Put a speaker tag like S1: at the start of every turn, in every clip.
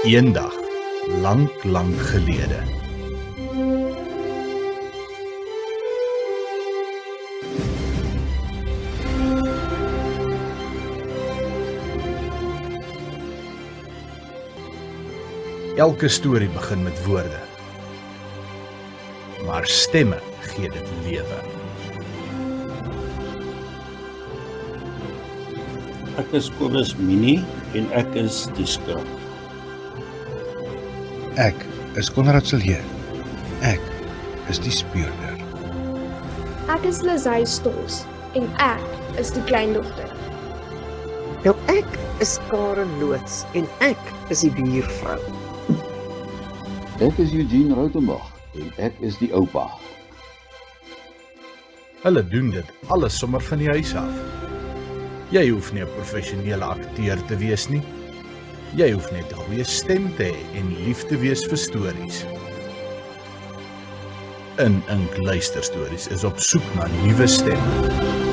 S1: Eendag, lang gelede. Elke storie begin met woorde, maar stemme gee dit lewe.
S2: Ek is Kobus Mini en ek is die skurk.
S3: Ek is Konrad Silje. Ek is die speurder.
S4: Ek is Lizay Stols en ek is die kleindogter.
S5: Nou ek is Karen Loots en ek is die buurvrou.
S6: Ek is Eugene Rautenbach en ek is die oupa.
S1: Hulle doen dit alles sommer van die huis af. Jy hoef nie 'n professionele akteur te wees nie. Jy hoef net 'n goeie stem te hê en lief te wees vir stories. In Ink Luisterstories is op soek na nuwe stemme.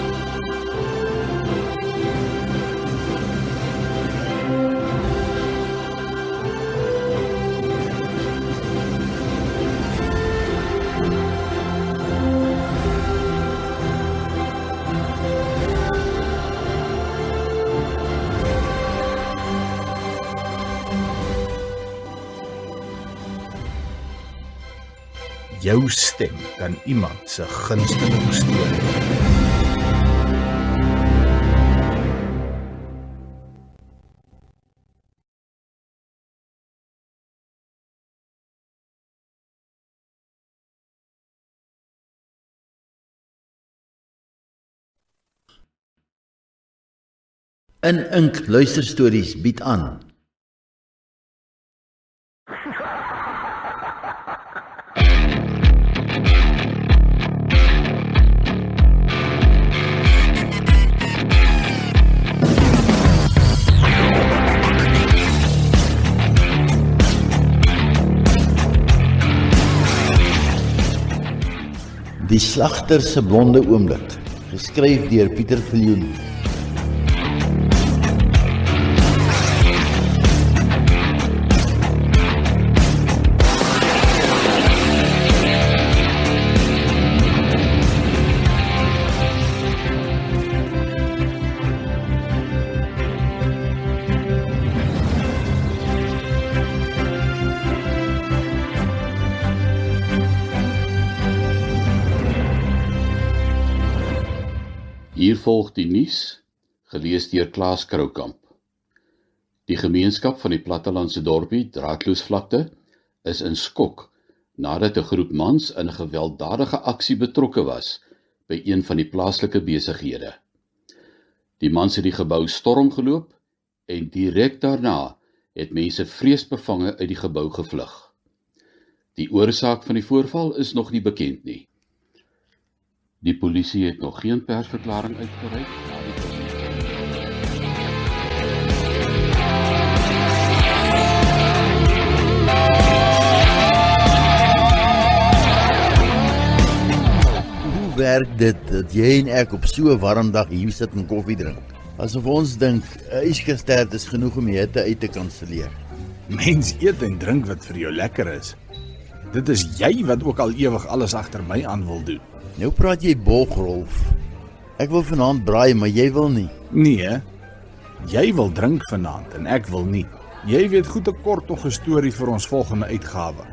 S1: Jou stem kan iemand se gunsteling storie.
S7: In Ink Luisterstories bied aan. Die slagter se blonde oomblik, geskryf deur Pieter Viljoen.
S6: Hier volg die nuus, gelees deur Klaas Kroukamp. Die gemeenskap van die plattelandse dorpie Draadloosvlakte is in skok nadat 'n groep mans in 'n gewelddadige aksie betrokke was by een van die plaaslike besighede. Die mans het die gebou stormgeloop en direk daarna het mense vreesbevange uit die gebou gevlug. Die oorsaak van die voorval is nog nie bekend nie. Die polisie het nog geen persverklaring uitgereik.
S7: Hoe werk dit dat jy en ek op so 'n warm dag hier sit en koffie drink? Asof ons dink 'n ysgestert is genoeg om die hitte uit te kanselleer.
S1: Mens eet en drink wat vir jou lekker is. Dit is jy wat ook al ewig alles agter my aan wil doen.
S7: Nou praat jy bog, Rolf. Ek wil vanaand braai, maar jy wil nie.
S1: Nee, jy wil drink vanaand en ek wil nie. Jy weet goed 'n kort nog 'n storie vir ons volgende uitgawe.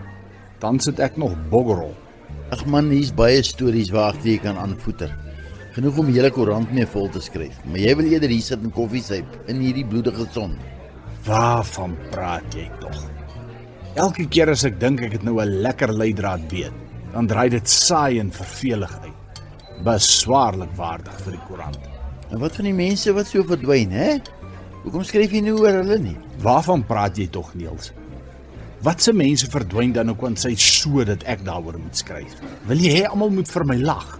S1: Dan sit ek nog boggerol.
S7: Ag man, hier's baie stories waaragter jy kan aanvoeter. Genoeg om die hele koerant mee vol te skryf. Maar jy wil eerder hier sit en koffie syp in hierdie bloedige son.
S1: Waarvan praat jy tog? Elke keer as ek dink ek het nou 'n lekker leidraad weet, dan draai dit saai en vervelig uit. Beswaarlik waardig vir die koerant.
S7: En wat van die mense wat so verdwyn, hè? Hoekom skryf jy nie oor hulle nie?
S1: Waarvan praat jy tog, Niels? Wat se mense verdwyn dan ook aan sy so dat ek daaroor moet skryf? Wil jy hê almal moet vir my lag?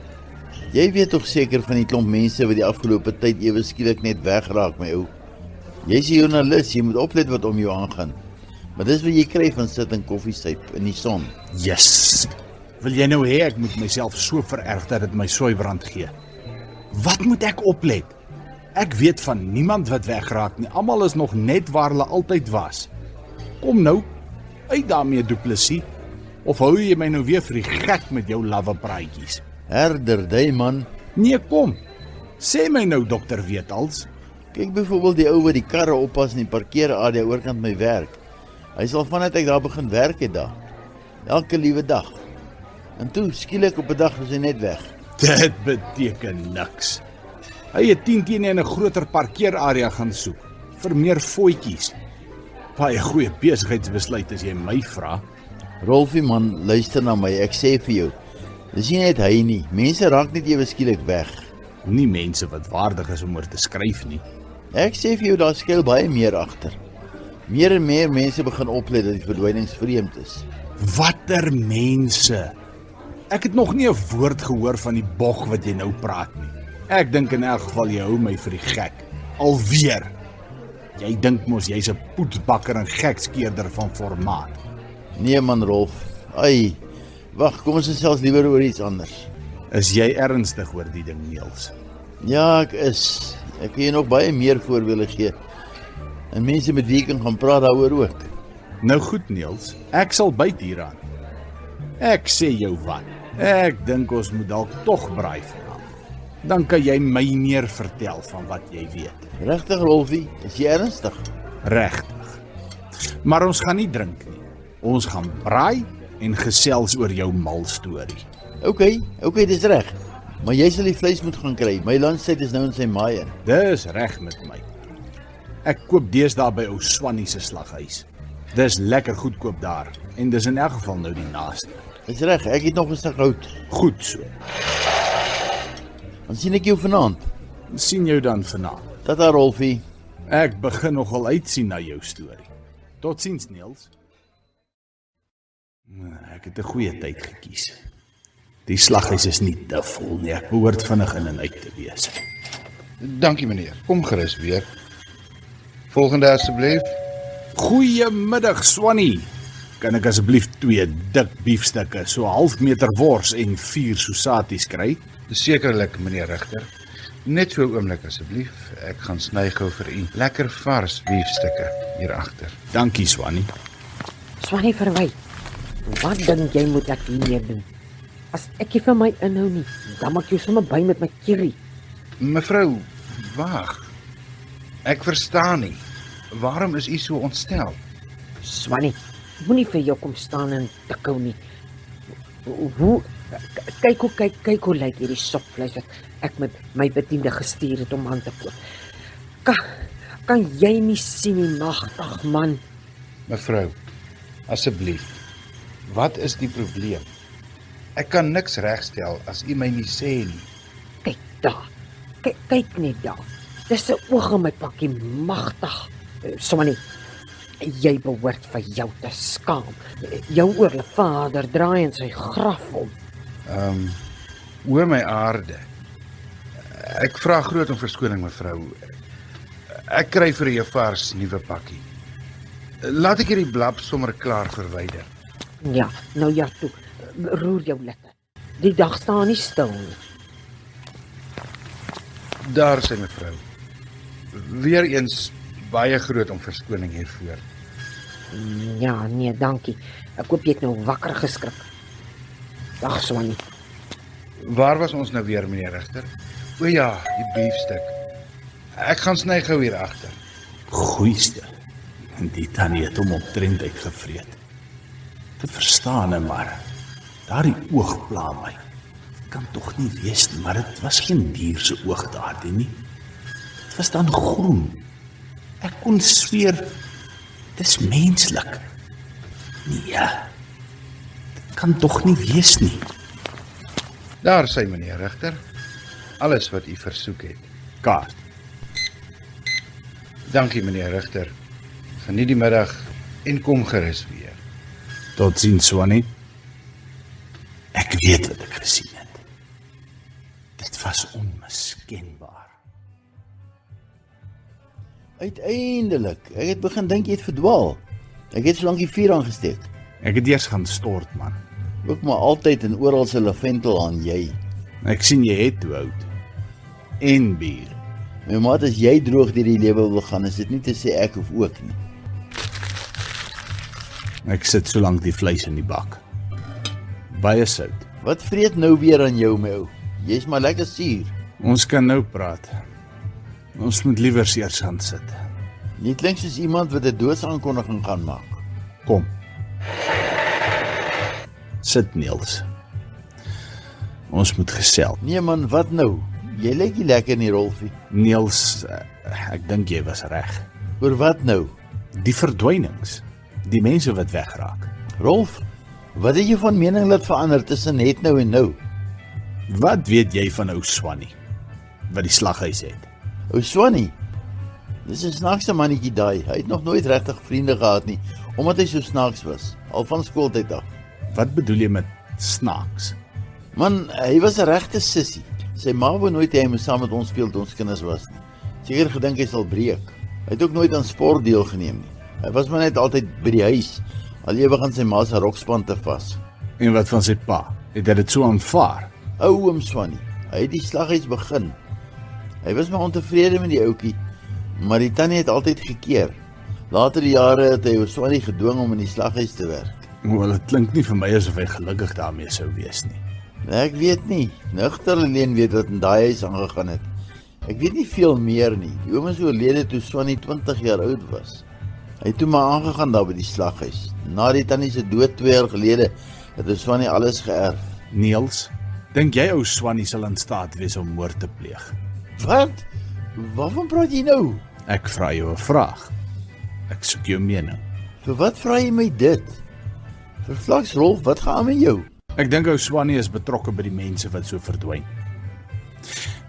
S7: Jy weet tog seker van die klomp mense wat die afgelope tyd ewe skielik net wegraak, my ou. Jy's 'n joernalis, jy moet oplet wat om jou aangaan. Maar dis wat jy kry van sit en koffiesyp in die son.
S1: Yes! Wil jy nou hê ek moet myself so vererg dat dit my soeibrand gee? Wat moet ek oplet? Ek weet van niemand wat wegraak nie. Almal is nog net waar hulle altyd was. Kom nou, uit daarmee Du Plessis. Of hou jy my nou weer vir die gek met jou lawwe praatjies?
S7: Herder, man.
S1: Nee, kom. Sê my nou, dokter Wetals.
S7: Kyk byvoorbeeld die ou wat die karre oppas in die parkeerarea oorkant my werk. Hy sal vanuit ek daar begin werk het daar. Elke liewe dag. En toe, skielik op 'n dag was hy net weg.
S1: Dit beteken niks. Hy het 10 teen in 'n groter parkeerarea gaan soek, vir meer voetjies. Baie goeie besigheidsbesluit as jy my vra.
S7: Rolfie man, luister na my, ek sê vir jou. Dis nie net hy nie, mense raak net ewe skielik weg.
S1: Nie mense wat waardig is om oor te skryf nie.
S7: Ek sê vir jou, daar skuil baie meer agter. Meer en meer mense begin oplet dat die verdwyningsvreemd is.
S1: Watter mense? Ek het nog nie 'n woord gehoor van die bog wat jy nou praat nie. Ek dink in elk geval jy hou my vir die gek. Alweer. Jy dink mos jy's 'n poetsbakker en gekskeerder van formaat.
S7: Nee man, Rolf. Ai, wag, kom ons gesels liewer oor iets anders.
S1: Is jy ernstig oor die ding, Niels?
S7: Ja, ek is. Ek kan jy nog baie meer voorbeelde gee. En mense met wie ek kan gaan praat daaroor ook.
S1: Nou goed, Niels. Ek sal byt hieraan. Ek sê jou wat. Ek dink ons moet dalk tog braai vanaand. Dan kan jy my meer vertel van wat jy weet.
S7: Regtig, Rolfie? Is jy ernstig?
S1: Regtig. Maar ons gaan nie drink nie. Ons gaan braai en gesels oor jou mal storie.
S7: OK, dis reg. Maar jy sal die vleis moet gaan kry. My lunchtyd is nou in sy maaie.
S1: Dis reg met my. Ek koop deesdae by ou Swannie se slaghuis. Dis lekker goedkoop daar en dis in elk geval nou die naaste.
S7: Dis reg, ek het nog 'n stuk hout.
S1: Goed so.
S7: Dan sien ek jou vanaand.
S1: Sien jou dan vanaand.
S7: Tata Rolfie.
S1: Ek begin nogal uitsien na jou storie. Totsiens, Niels. Ek het 'n goeie tyd gekies. Die slaghuis is nie te vol nie. Ek behoort vinnig in en uit te wees.
S3: Dankie meneer, kom gerus weer. Volgende asseblief.
S1: Goeiemiddag, Swannie. Kan ek asseblief 2 dik biefstukke, so 1/2 meter wors en 4 sosaties kry?
S3: Sekerlik meneer Rigter. Net so 'n oomblik asseblief. Ek gaan sny gou vir u lekker vars biefstukke hier agter.
S1: Dankie, Swannie.
S8: Swannie verwy. Wat dink jy moet ek hiermee doen? As ek nie vir my inhou nie, dan maak jy sommer by met my kierie.
S3: Mevrou, wag. Ek verstaan nie. Waarom is u so ontstel?
S8: Swannie, moenie vir jou kom staan en tikkou nie. Hoe kyk hoe lyk hierdie sopvleis wat ek met my bediende gestuur het om aan te koop. Kan jy nie sien nie, magtig man?
S3: Mevrou, asseblief. Wat is die probleem? Ek kan niks regstel as u my nie sê nie.
S8: Kyk daar. Kyk net daar. Dis 'n oog in my pakkie, magtig. Swannie, jy behoort vir jou te skaam. Jou oorle vader draai in sy graf om.
S3: Oor my aarde. Ek vra groot om verskoning mevrou. Ek kry vir u 'n vars nuwe pakkie. Laat ek hierdie blab sommer klaar verwyder.
S8: Ja, nou ja toe. Roer jou lekker. Die dag staan nie stil nie.
S3: Daar sê mevrou. Weereens baie groot om verskoning hiervoor.
S8: Ja, nee, dankie. Ek hoop jy het nou wakker geskrik. Dag Swannie.
S3: Waar was ons nou weer, meneer Rigter? O ja, die biefstuk. Ek gaan sny gou hier agter.
S1: Goeiste. En die tannie het hom omtrent uitgevreet. Te verstaan, maar daardie oog pla my. Kan tog nie wees nie, maar dit was geen dier se oog daardie nie. Dit was dan groen. Ek kon sweer, dis menslik. Nee, dit kan tog nie wees nie.
S3: Daar sê meneer Rigter. Alles wat u versoek het.
S1: Kaart.
S3: Dankie meneer Rigter. Geniet die middag en kom gerus weer.
S1: Totsiens, Swannie. Ek weet wat ek gesien het. Dit was onmiskenbaar.
S7: Uiteindelik. Ek het begin dink jy het verdwaal. Ek het so lank die vuur aangesteek.
S1: Ek het eers gaan stort, man.
S7: Ook maar altyd en oral se laventel aan jy.
S1: Ek sien jy het toe oud. En bier.
S7: My maat, as jy droog deur die lewe wil gaan, is dit nie te sê ek hoef ook nie.
S1: Ek sit so lank die vleis in die bak. Baie sout.
S7: Wat vreet nou weer aan jou, my ou? Jy's maar lekker suur.
S1: Ons kan nou praat. Ons moet liewer eers gaan sit.
S7: Jy klink soos iemand wat 'n doodsaankondiging gaan maak.
S1: Kom. Sit, Niels. Ons moet gesels.
S7: Nee man, wat nou? Jy lyk nie lekker nie, Rolfie.
S1: Niels, ek dink jy was reg.
S7: Oor wat nou?
S1: Die verdwynings. Die mense wat wegraak.
S7: Rolf, wat het jy van mening laat verander tussen net nou en nou?
S1: Wat weet jy van ou Swanny? Wat die slaghuis het?
S7: Ou Swanny? Dis 'n snaakse mannetjie daai. Hy het nog nooit regtig vriende gehad nie, omdat hy so snaaks was, al van skooltyd af.
S1: Wat bedoel jy met snaaks?
S7: Man, hy was 'n regte sissie. Sy ma wou nooit hê hy moes saam met ons speel toe ons kinders was nie. Seker gedink hy sal breek. Hy het ook nooit aan sport deelgeneem nie. Hy was maar net altyd by die huis, al ewig aan sy ma se rokspan te vas.
S1: En wat van sy pa? Het hy dit so aanvaar?
S7: Ou oom Swanny, hy het die slaghuis begin. Hy was maar ontevrede met die ouetjie, maar die tannie het altyd gekeer. Later die jare het hy Swanny gedwing om in die slaghuis te werk.
S1: Wel, dit klink nie vir my asof hy gelukkig daarmee sou wees nie.
S7: Ek weet nie, nugter alleen weet wat in daai huis aangegaan het. Ek weet nie veel meer nie. Die oom is oorlede toe Swanny 20 jaar oud was. Hy het toe maar aangegaan daar by die slaghuis. Na die tannie se dood 2 jaar gelede het Swanny alles geërf.
S1: Niels, dink jy ou Swanny sal in staat wees om moord te pleeg?
S7: Wat? Waarvan praat jy nou?
S1: Ek vra jou 'n vraag. Ek soek jou mening.
S7: Vir wat vra jy my dit? Verflaks Rolf, wat gaan met jou?
S1: Ek dink ou Swanny is betrokke by die mense wat so verdwyn.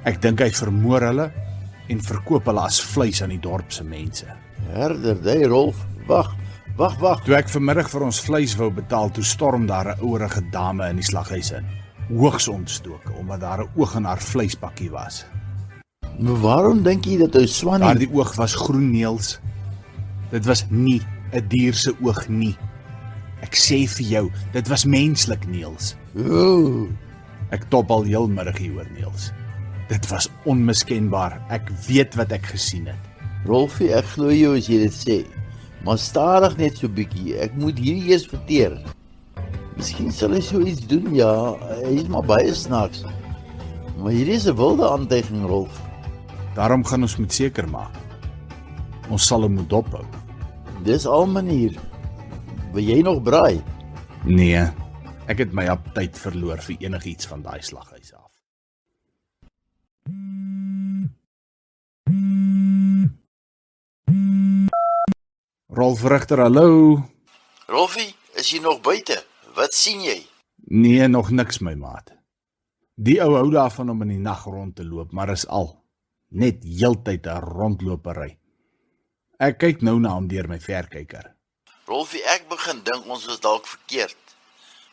S1: Ek dink hy vermoor hulle en verkoop hulle as vleis aan die dorp se mense.
S7: Herder, hey Rolf, wag.
S1: Toe ek vanmiddag vir ons vleis wou betaal, toe storm daar 'n ouerige dame in die slaghuis in. Hoogs ontstoke, omdat daar 'n oog in haar vleispakkie was.
S7: Maar waarom dink jy dat ou Swanny...
S1: Daardie oog was groen, Niels. Dit was nie 'n dier se oog nie. Ek sê vir jou, dit was menslik, Niels.
S7: Ooh.
S1: Ek top al heel middag hieroor, Niels. Dit was onmiskenbaar. Ek weet wat ek gesien het.
S7: Rolfie, ek glo jou as jy dit sê. Maar stadig net so bietjie. Ek moet hierdie eers verteer. Miskien sal hy so iets doen, ja. Hy is maar baie snaaks. Maar hierdie is 'n wilde aantuiging, Rolf.
S1: Daarom gaan ons moet seker maak. Ons sal hom moet dophou.
S7: Dis al manier. Wil jy nog braai?
S1: Nee, ek het my aptyt verloor vir enigiets van daai slaghuis af. Rolf Rigter, hallo.
S7: Rolfie, is jy nog buite? Wat sien jy?
S1: Nee, nog niks my maat. Die ou hou daarvan om in die nag rond te loop, maar is al. Net heeltyd 'n rondlopery. Ek kyk nou na hom deur my verkyker.
S7: Rolfie, ek begin dink ons was dalk verkeerd.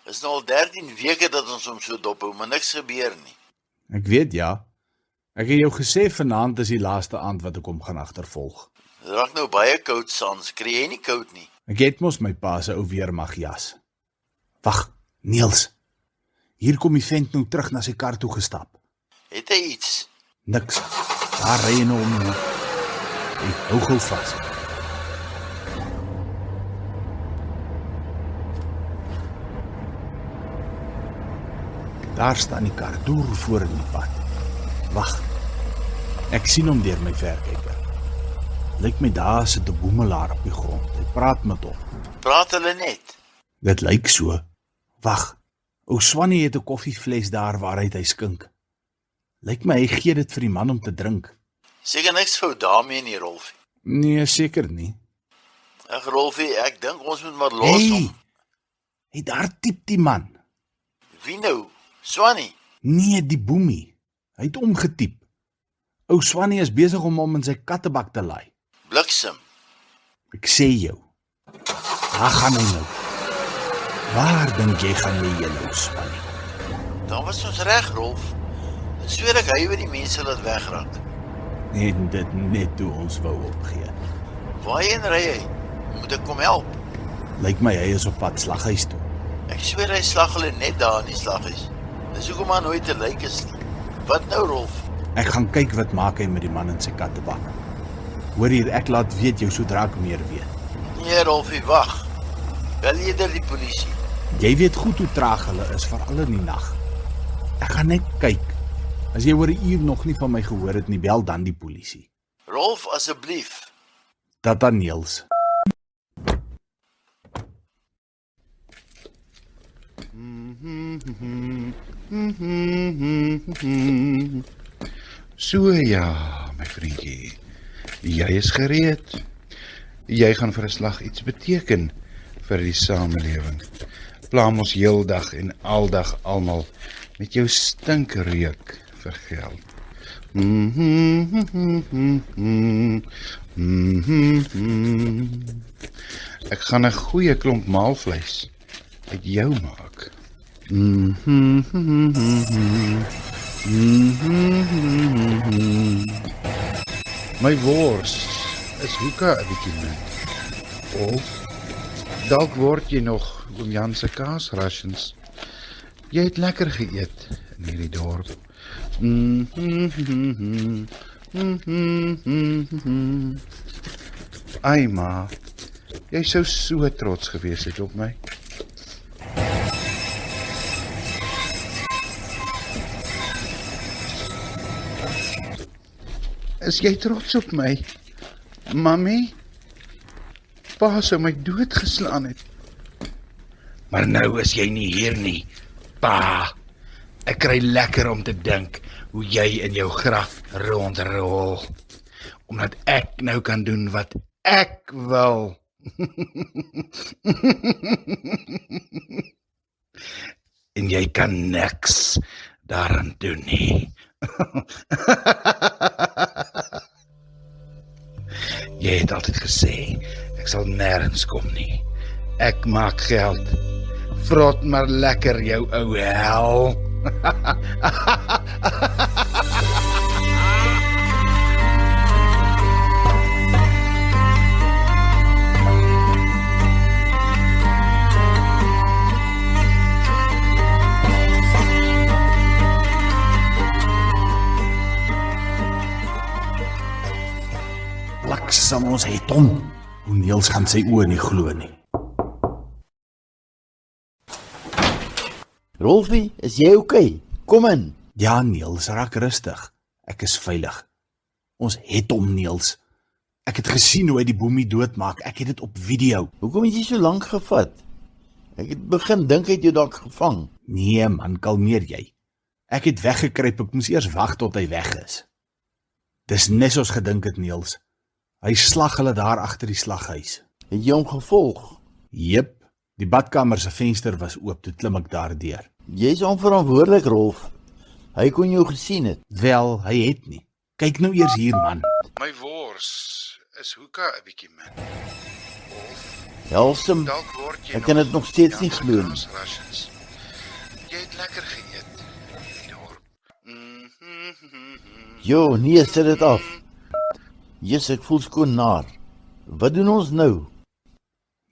S7: Is nou al 13 weke dat ons hom so dophou, maar niks gebeur nie.
S1: Ek weet ja. Ek het jou gesê vanaand is die laaste aand wat ek hom gaan agtervolg.
S7: Dit raak nou baie koud saans, kry jy nie koud nie.
S1: Ek het mos my pa se ou weermagjas. Wag, Niels. Hier kom die vent nou terug na sy kar toe gestap.
S7: Het hy iets?
S1: Niks. Daar ry hy nou om. Hey, hou gou vas. Daar staan die kar deur voor in die pad. Wag. Ek sien hom deur my verkyker. Lyk my daar sit 'n boemelaar op die grond. Hy praat met hom.
S7: Praat hulle net?
S1: Dit lyk so. Wag. Ou Swanny het 'n koffievles daar waaruit hy skink. Lyk my hy gee dit vir die man om te drink.
S7: Seker niks fout daarmee nie, Rolfie.
S1: Nee, seker nie.
S7: Ag Rolfie, ek dink ons moet maar los hom.
S1: Hey, daar typ die man.
S7: Wie nou? Swanny?
S1: Nee, die boemie. Hy het omgetyp. Ou Swanny is besig om hom in sy kattebak te laai.
S7: Bliksem.
S1: Ek sê jou. Waar gaan hy nou? Waar dink jy gaan jy nou, Swanny?
S7: Dan was ons reg, Rolf. Dit sweer ek hy wil die mense laat wegraak.
S1: En dit net toe ons wou opgee.
S7: Waarheen ry hy? Moet ek kom help?
S1: Lyk my hy is op pad slaghuis toe.
S7: Ek sweer hy slag hulle net daar in die slaghuis. Dis hoekom maar nooit te lyk is nie. Wat nou, Rolf?
S1: Ek gaan kyk wat maak hy met die man in sy kattebak. Hoor hier, ek laat weet jou sodra ek meer weet.
S7: Nee, Rolfie, wag. Bel eerder die polisie.
S1: Jy weet goed hoe traag hulle is, veral in die nag. Ek gaan net kyk. As jy oor 'n uur nog nie van my gehoor het nie, bel dan die polisie.
S7: Rolf, asseblief.
S1: Tata Niels.
S3: So ja, my vriendjie. Jy is gereed. Jy gaan vir 'n slag iets beteken vir die samelewing. Plaam ons heeldag en aldag almal met jou stinkreuk vir geld. Ek gaan 'n goeie klomp maalvleis uit jou maak. My wors is hoeka 'n bietjie min. Of dalk word jy nog oom Jan se kaasrations. Jy het lekker geëet in hierdie dorp. Ai ma, jy sou so trots gewees het op my. Is jy trots op my? Mami? Pa sou my doodgeslaan het. Maar nou is jy nie hier nie, pa. Ek kry lekker om te dink hoe jy in jou graf rondrol. Omdat ek nou kan doen wat ek wil. En jy kan niks daaraan doen nie. Jy het altyd gesê, ek sal nêrens kom nie. Ek maak geld. Vrot maar lekker jou ou hel.
S1: Bliksem, ons het hom. Hoe Niels gaan sy oë nie glo nie.
S7: Rolfie, is jy okay? Kom in.
S1: Ja, Niels, raak rustig. Ek is veilig. Ons het hom, Niels. Ek het gesien hoe hy die boemie doodmaak. Ek het dit op video.
S7: Hoekom het jy so lank gevat? Ek het begin dink hy het jou dalk gevang.
S1: Nee man, kalmeer jy. Ek het weggekruip, ek moes eers wag tot hy weg is. Dis net soos gedink het, Niels. Hy slag hulle daar agter die slaghuis.
S7: Het jy hom gevolg?
S1: Jep, die badkamer se venster was oop, toe klim ek daardeur.
S7: Jy is onverantwoordelik, Rolf. Hy kon jou gesien het.
S1: Wel, hy het nie. Kyk nou eers hier, man.
S3: My wors is hoeka 'n bietjie min.
S7: Helsem,
S3: Dalk word jy
S7: ek kan dit nog steeds nie glo nie.
S3: Rations. Jy het lekker geëet in die dorp.
S7: Jo, nee, sit dit af. Jesus, ek voel skoon naar. Wat doen ons nou?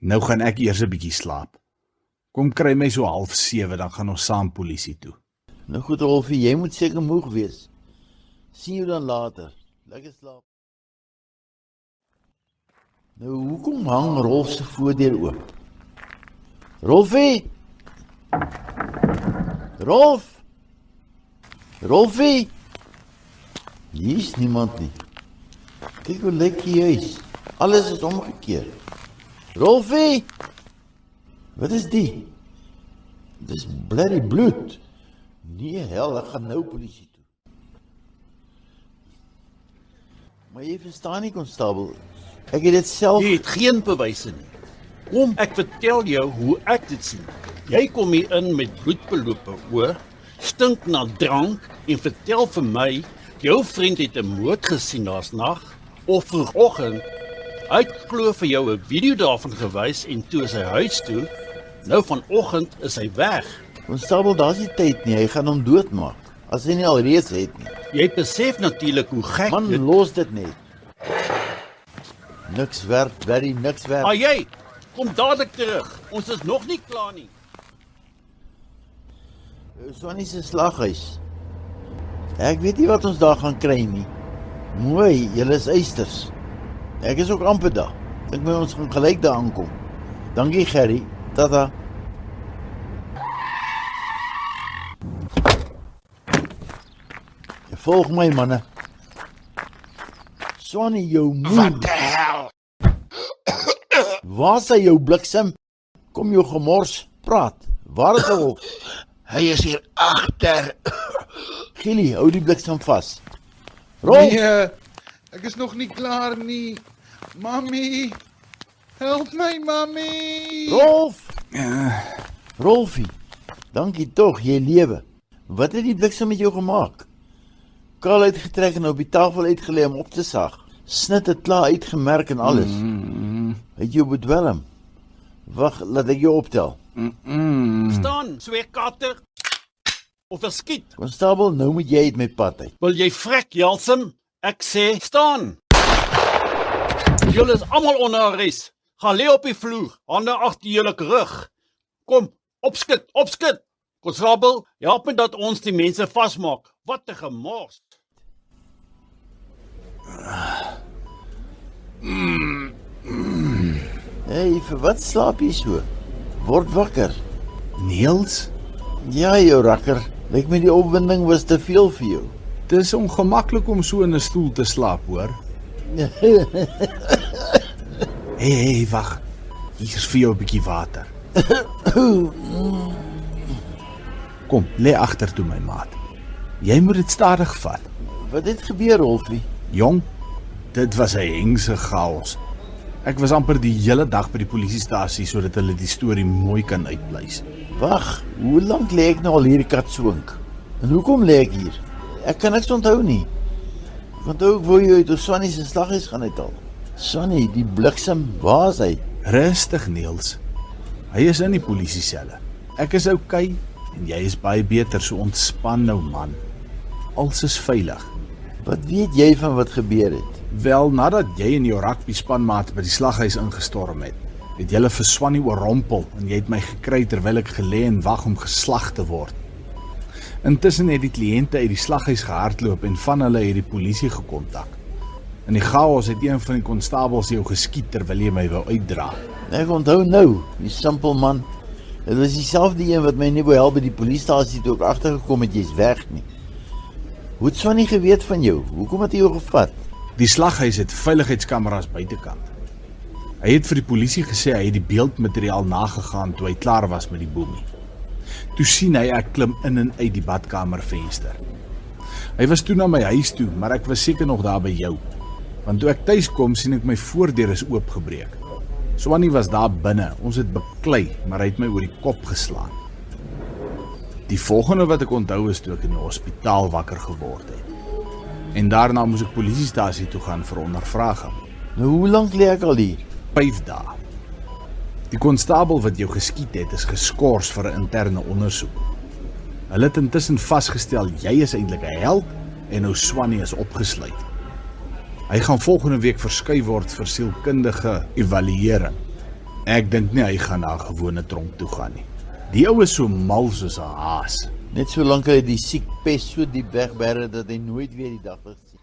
S1: Nou gaan ek eers 'n bietjie slaap. Kom kry my so 6:30, dan gaan ons saam polisie toe.
S7: Nou goed, Rolfie, jy moet seker moeg wees. Sien jou dan later. Lekker slaap. Nou, hoekom hang Rolf se voordeur oop? Rolfie? Rolf? Rolfie? Hier is niemand nie. Kyk hoe lyk die huis. Alles is omgekeer. Rolfie? Wat is die? Dis bloody bloed. Nee, hel, ek gaan nou polisie toe. Maar jy verstaan nie, konstabel. Ek het dit self...
S2: Jy het geen bewyse nie. Kom, ek vertel jou hoe ek dit sien. Jy kom hier in met bloedbelope oë, stink na drank en vertel vir my, jou vriend het 'n moord gesien laasnag of vroegoggend. Hy het glo vir jou 'n video daarvan gewys en toe is hy huis toe. Nou vanoggend is hy weg.
S7: Konstabel, daar's nie tyd nie, hy gaan hom doodmaak. As hy nie alreeds het nie.
S2: Jy besef natuurlik hoe gek
S7: Man,
S2: dit...
S7: los dit net. Niks werk, Barry, niks werk.
S2: Maar jy, kom dadelik terug. Ons is nog nie klaar nie.
S7: Sonnie se slaghuis. Ek weet nie wat ons daar gaan kry nie. Mooi, julle is eisters. Ek is ook amper daar. Dink my ons gaan gelyk daar aankom. Dankie, Gerry. Tata. Volg my manne. Swanny jou moe.
S3: Wat die hel?
S7: Waar is jou bliksem? Kom jou gemors, praat. Waar is hy?
S3: Hy is hier agter.
S7: Gilly, hou die bliksem vas. Rolf,
S3: Nee, ek is nog nie klaar nie. Mami, help my mami.
S7: Rolf. Rolfie, dankie tog, jy lewe. Wat het die bliksem met jou gemaak? Kaal uitgetrek en op die tafel uitgelê om op te sag. Snit het klaar uitgemerk en alles. Het jou bedwelm. Wag, laat ek jou optel.
S2: Staan, sweerkater. Of verskiet.
S7: Konstabel, nou moet jy uit my pad uit.
S2: Wil jy vrek, Jelsem? Ek sê, staan. Julle is almal onder arrest. Gaan lê op die vloer, hande agter julle rug. Kom, opskit, opskit. Konstabel, help my dat ons die mense vasmaak. Wat 'n gemors.
S7: Hey, vir wat slaap jy so? Word wakker.
S1: Niels,
S7: Ja, jou rakker. Lyk my die opwinding was te veel vir jou.
S1: dis ongemaklik om so in 'n stoel te slaap, hoor. Hey, wag. Hier is vir jou 'n bietjie water. Kom, lê agter toe my maat. Jy moet dit stadig vat.
S7: Wat het gebeur, Rolfie?
S1: Jong, dit was 'n hengse chaos. Ek was amper die hele dag by die polisiestasie sodat hulle die storie mooi kan uitpleis.
S7: Wag, hoe lank lê ek nou al hier die kat swink? En hoekom lê ek hier? Ek kan niks onthou nie. Ek onthou ek wou jy uit Swanny se slaghuis gaan uithaal. Swanny, die bliksem, waar is hy?
S1: Rustig, Niels. Hy is in die polisieselle. Ek is oukei en jy is baie beter, so ontspan nou man. Alles is veilig.
S7: Wat weet jy van wat gebeur het?
S1: Wel, nadat jy en jou rugby spanmaat by die slaghuis ingestorm het julle vir Swanny oorrompel en jy het my gekry terwyl ek gelê en wag om geslag te word. Intussen het die kliënte uit die slaghuis gehardloop en van hulle het die polisie gekontak. In die chaos het een van die konstabels jou geskiet terwyl jy my wou uitdra.
S7: Ek onthou nou, die simpel man. Dit was dieselfde een wat my nie wou help by die polisiestasie toe ek agtergekom het jy's weg nie. Hoe het Swanny geweet van jou? Hoekom het hy jou gevat?
S1: Die slaghuis het veiligheidskameras buitekant. Hy het vir die polisie gesê hy het die beeldmateriaal nagegaan toe hy klaar was met die boemie. Toe sien hy ek klim in en uit die badkamervenster. Hy was toe na my huis toe, maar ek was seker nog daar by jou. Want toe ek tuis kom, sien ek my voordeur is oopgebreek. Swanny was daar binne, ons het beklei, maar hy het my oor die kop geslaan. Die volgende wat ek onthou is toe ek in die hospitaal wakker geword het. En daarna moes ek polisiestasie toe gaan vir ondervraging.
S7: Nou, hoe lank lê ek al hier?
S1: 5 dae. Die konstabel wat jou geskiet het, is geskort vir 'n interne ondersoek. Hulle het intussen vasgestel jy is eintlik 'n held en nou Swanny is opgesluit. Hy gaan volgende week verskuif word vir sielkundige evaluering. Ek dink nie hy gaan na 'n gewone tronk toe gaan nie. Die ou is so mal soos 'n haas.
S7: Net so lank hy die siek pes so diep wegberre dat hy nooit weer die daglicht sien.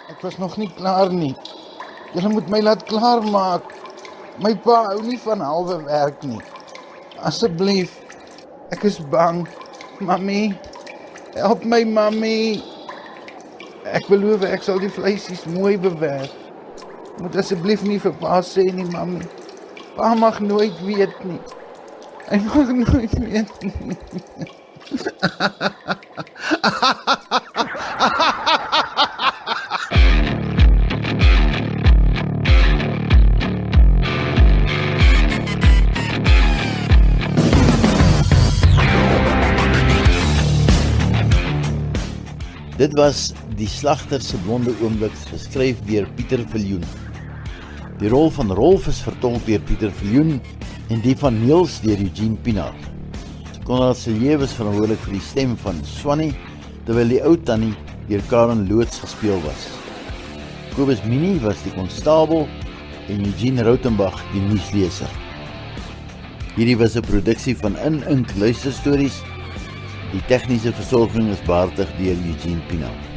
S3: Ek was nog nie klaar nie. Julle moet my laat klaar maak. My pa hou nie van halwe werk nie. Asseblief. Ek is bang. Mami, help my mami. Ek beloof ek sal die vleisies mooi bewerk. Moet asseblief nie vir pa sê nie, mami. Pa mag nooit weet nie. Hy mag nooit weet nie.
S7: Dit was Die Slagter se blonde oomblik, geskryf deur Pieter Viljoen. Die rol van Rolf is vertolk deur Pieter Viljoen en die van Niels deur Eugene Pinaar. Konrad Silje was verantwoordelik vir die stem van Swanny, terwyl die ou tannie deur Karen Loots gespeel was. Kobus Mini was die konstabel en Eugene Rautenbach die nuusleser. Hierdie was 'n produksie van In Ink Luisterstories. Die tegniese versorging is behartig deur Eugene Pinaar.